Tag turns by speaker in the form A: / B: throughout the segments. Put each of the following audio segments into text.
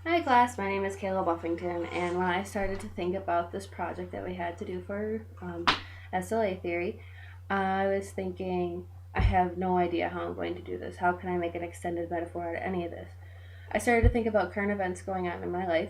A: Hi class, my name is Kayla Buffington, and when I started to think about this project that we had to do for SLA theory, I was thinking, I have no idea how I'm going to do this. How can I make an extended metaphor out of any of this? I started to think about current events going on in my life,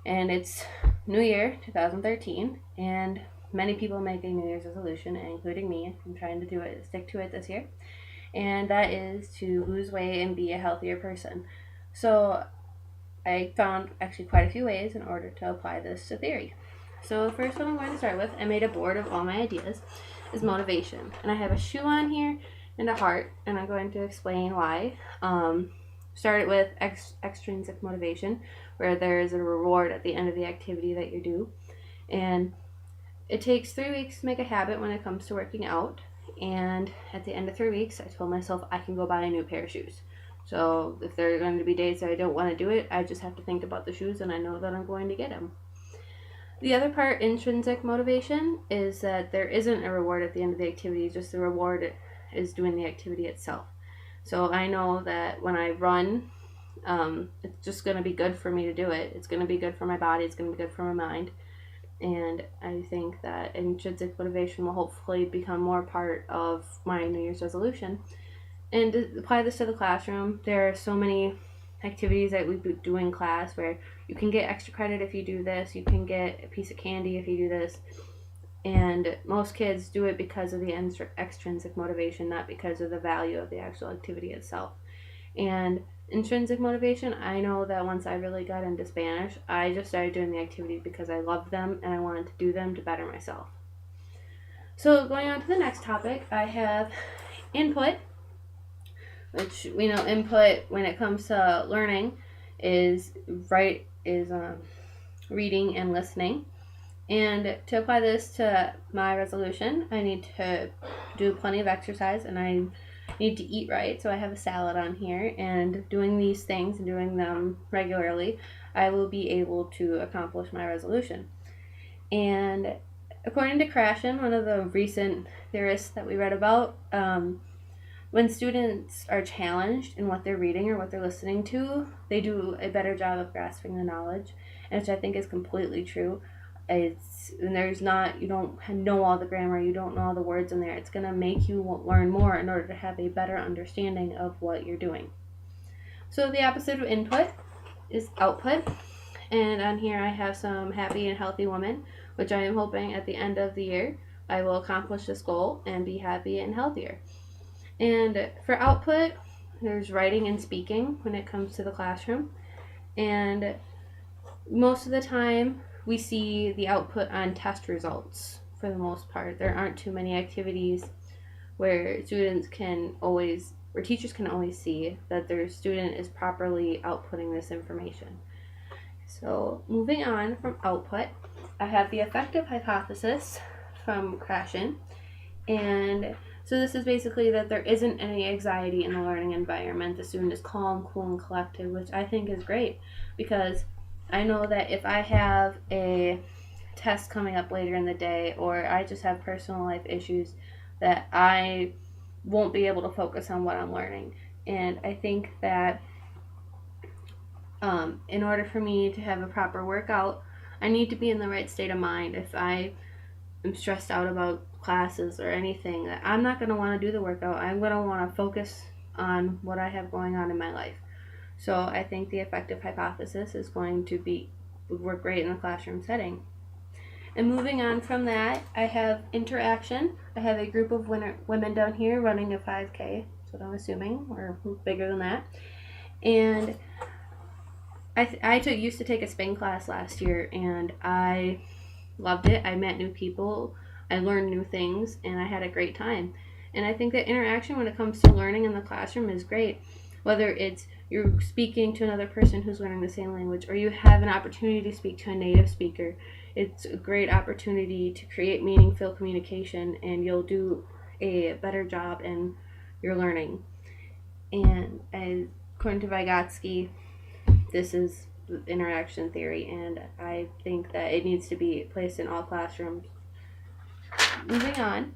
A: and it's New Year 2013, and many people make a New Year's resolution, including me. I'm trying to stick to it this year, and that is to lose weight and be a healthier person. So I found actually quite a few ways in order to apply this to theory. So the first one I'm going to start with, I made a board of all my ideas, is motivation. And I have a shoe on here and a heart, and I'm going to explain why. Started with extrinsic motivation, where there is a reward at the end of the activity that you do. And it takes 3 weeks to make a habit when it comes to working out. And at the end of 3 weeks, I told myself I can go buy a new pair of shoes. So if there are going to be days that I don't want to do it, I just have to think about the shoes and I know that I'm going to get them. The other part, intrinsic motivation, is that there isn't a reward at the end of the activity, just the reward is doing the activity itself. So I know that when I run, it's just going to be good for me to do it. It's going to be good for my body, it's going to be good for my mind. And I think that intrinsic motivation will hopefully become more part of my New Year's resolution. And to apply this to the classroom, there are so many activities that we do in class where you can get extra credit if you do this, you can get a piece of candy if you do this. And most kids do it because of the extrinsic motivation, not because of the value of the actual activity itself. And intrinsic motivation, I know that once I really got into Spanish, I just started doing the activities because I loved them and I wanted to do them to better myself. So going on to the next topic, I have input, which we know input when it comes to learning is reading and listening. And to apply this to my resolution, I need to do plenty of exercise and I need to eat right. So I have a salad on here, and doing these things and doing them regularly, I will be able to accomplish my resolution. And according to Krashen, one of the recent theorists that we read about, when students are challenged in what they're reading or what they're listening to, they do a better job of grasping the knowledge, and which I think is completely true. You don't know all the grammar, you don't know all the words in there. It's going to make you learn more in order to have a better understanding of what you're doing. So the opposite of input is output, and on here I have some happy and healthy women, which I am hoping at the end of the year I will accomplish this goal and be happy and healthier. And for output, there's writing and speaking when it comes to the classroom, and most of the time we see the output on test results. For the most part, there aren't too many activities where teachers can always see that their student is properly outputting this information. So moving on from output, I have the effective hypothesis from Krashen, and so this is basically that there isn't any anxiety in the learning environment. The student is calm, cool, and collected, which I think is great because I know that if I have a test coming up later in the day or I just have personal life issues, that I won't be able to focus on what I'm learning. And I think that in order for me to have a proper workout, I need to be in the right state of mind. If I am stressed out about classes or anything, I'm not going to want to do the workout. I'm going to want to focus on what I have going on in my life. So I think the effective hypothesis is going to work great in the classroom setting. And moving on from that, I have interaction. I have a group of women down here running a 5K, that's what I'm assuming, or bigger than that. And I used to take a spin class last year, and I loved it. I met new people, I learned new things, and I had a great time. And I think that interaction when it comes to learning in the classroom is great. Whether it's you're speaking to another person who's learning the same language, or you have an opportunity to speak to a native speaker, it's a great opportunity to create meaningful communication, and you'll do a better job in your learning. And according to Vygotsky, this is interaction theory, and I think that it needs to be placed in all classrooms. Moving on,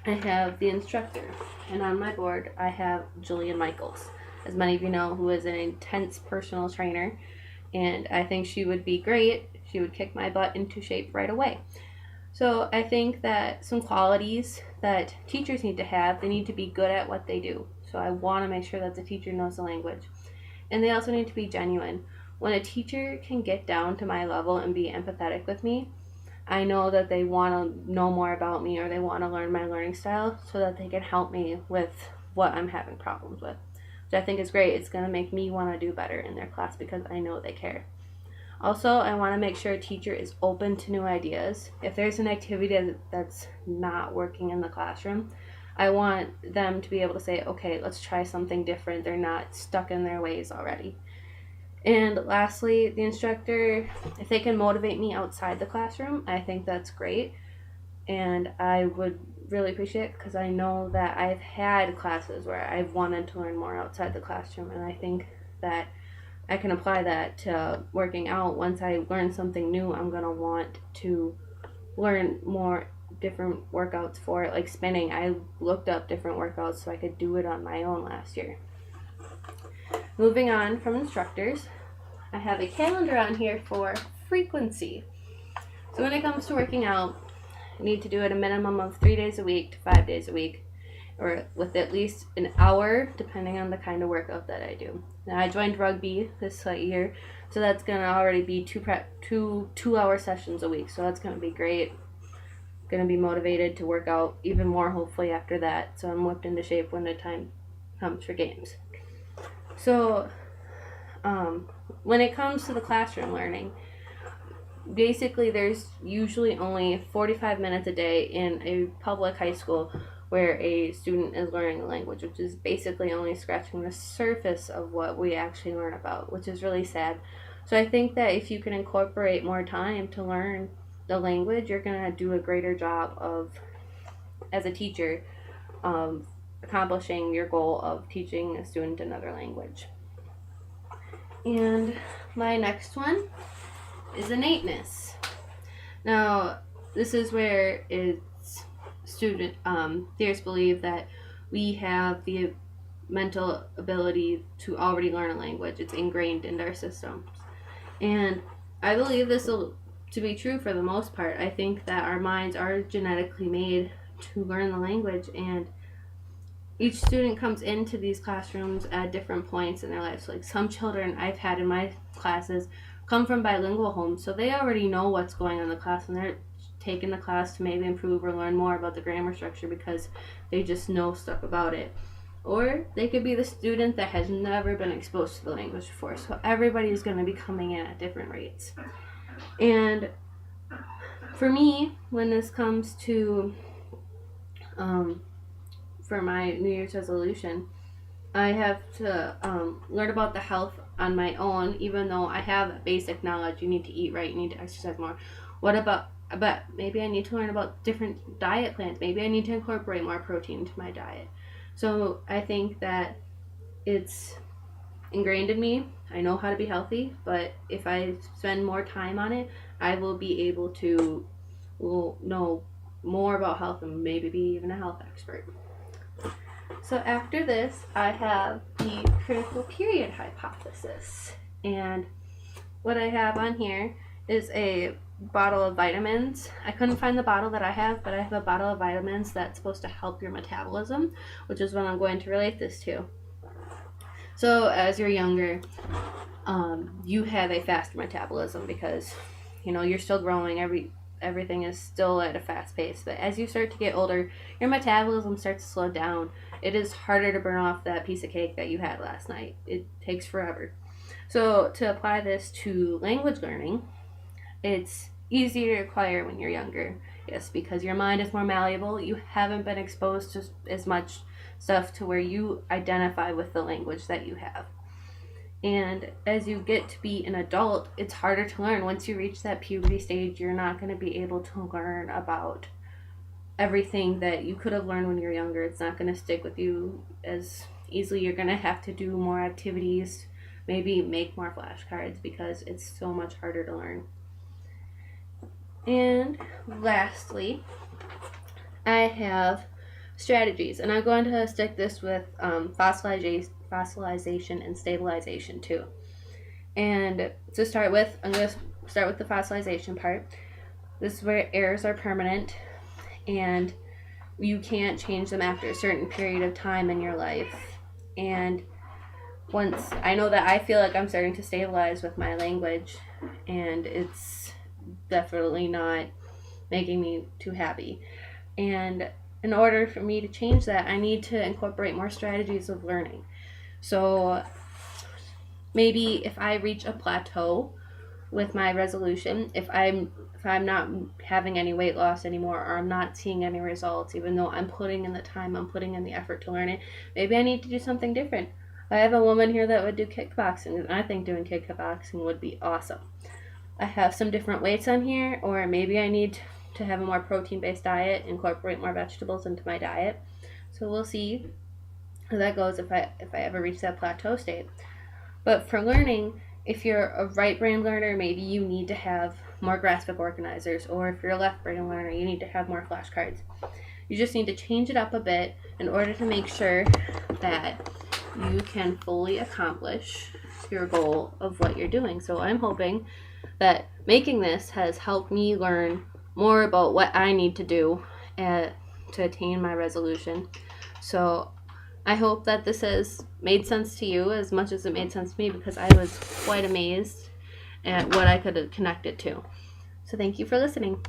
A: I have the instructor, and on my board I have Jillian Michaels, as many of you know, who is an intense personal trainer, and I think she would be great. She would kick my butt into shape right away. So I think that some qualities that teachers need to have, they need to be good at what they do. So I want to make sure that the teacher knows the language. And they also need to be genuine. When a teacher can get down to my level and be empathetic with me, I know that they want to know more about me, or they want to learn my learning style so that they can help me with what I'm having problems with. Which I think is great. It's going to make me want to do better in their class because I know they care. Also, I want to make sure a teacher is open to new ideas. If there's an activity that's not working in the classroom, I want them to be able to say, okay, let's try something different. They're not stuck in their ways already. And lastly, the instructor, if they can motivate me outside the classroom, I think that's great. And I would really appreciate it because I know that I've had classes where I've wanted to learn more outside the classroom, and I think that I can apply that to working out. Once I learn something new, I'm going to want to learn more different workouts for it, like spinning. I looked up different workouts so I could do it on my own last year. Moving on from instructors, I have a calendar on here for frequency. So when it comes to working out, I need to do it a minimum of 3 days a week to 5 days a week, or with at least an hour, depending on the kind of workout that I do. Now, I joined rugby this year, so that's going to already be two-hour sessions a week, so that's going to be great. Going to be motivated to work out even more, hopefully, after that, so I'm whipped into shape when the time comes for games. So, when it comes to the classroom learning, basically there's usually only 45 minutes a day in a public high school where a student is learning a language, which is basically only scratching the surface of what we actually learn about, which is really sad. So I think that if you can incorporate more time to learn the language, you're going to do a greater job of, as a teacher, accomplishing your goal of teaching a student another language. And my next one is innateness. Now, this is where it's theorists believe that we have the mental ability to already learn a language. It's ingrained into our systems. And I believe this to be true for the most part. I think that our minds are genetically made to learn the language, and each student comes into these classrooms at different points in their lives. Like some children I've had in my classes come from bilingual homes, so they already know what's going on in the class, and they're taking the class to maybe improve or learn more about the grammar structure because they just know stuff about it. Or they could be the student that has never been exposed to the language before, so everybody's going to be coming in at different rates. And for me, when this comes to for my New Year's resolution, I have to learn about the health on my own, even though I have basic knowledge. You need to eat right, you need to exercise more. But maybe I need to learn about different diet plans. Maybe I need to incorporate more protein into my diet. So I think that it's ingrained in me. I know how to be healthy, but if I spend more time on it, I will be able to know more about health and maybe be even a health expert. So after this, I have the critical period hypothesis. And what I have on here is a bottle of vitamins. I couldn't find the bottle that I have, but I have a bottle of vitamins that's supposed to help your metabolism, which is what I'm going to relate this to. So as you're younger, you have a faster metabolism because, you're still growing. Everything is still at a fast pace. But as you start to get older, your metabolism starts to slow down. It is harder to burn off that piece of cake that you had last night. It takes forever. So to apply this to language learning, it's easier to acquire when you're younger. Yes, because your mind is more malleable. You haven't been exposed to as much stuff to where you identify with the language that you have. And as you get to be an adult, it's harder to learn. Once you reach that puberty stage, you're not going to be able to learn about everything that you could have learned when you're younger. It's not going to stick with you as easily. You're going to have to do more activities, maybe make more flashcards because it's so much harder to learn. And lastly, I have strategies, and I'm going to stick this with fossilization and stabilization too. And to start with, I'm going to start with the fossilization part. This is where errors are permanent and you can't change them after a certain period of time in your life. And once I know that I feel like I'm starting to stabilize with my language, and it's definitely not making me too happy. And in order for me to change that, I need to incorporate more strategies of learning. So maybe if I reach a plateau with my resolution, if I'm not having any weight loss anymore, or I'm not seeing any results, even though I'm putting in the time, I'm putting in the effort to learn it, maybe I need to do something different. I have a woman here that would do kickboxing, and I think doing kickboxing would be awesome. I have some different weights on here, or maybe I need to have a more protein-based diet, incorporate more vegetables into my diet. So we'll see how that goes if I ever reach that plateau state. But for learning, if you're a right brain learner, maybe you need to have more graphic organizers, or if you're a left brain learner, you need to have more flashcards. You just need to change it up a bit in order to make sure that you can fully accomplish your goal of what you're doing. So I'm hoping that making this has helped me learn more about what I need to do to attain my resolution. So I hope that this has made sense to you as much as it made sense to me, because I was quite amazed at what I could connect it to. So thank you for listening.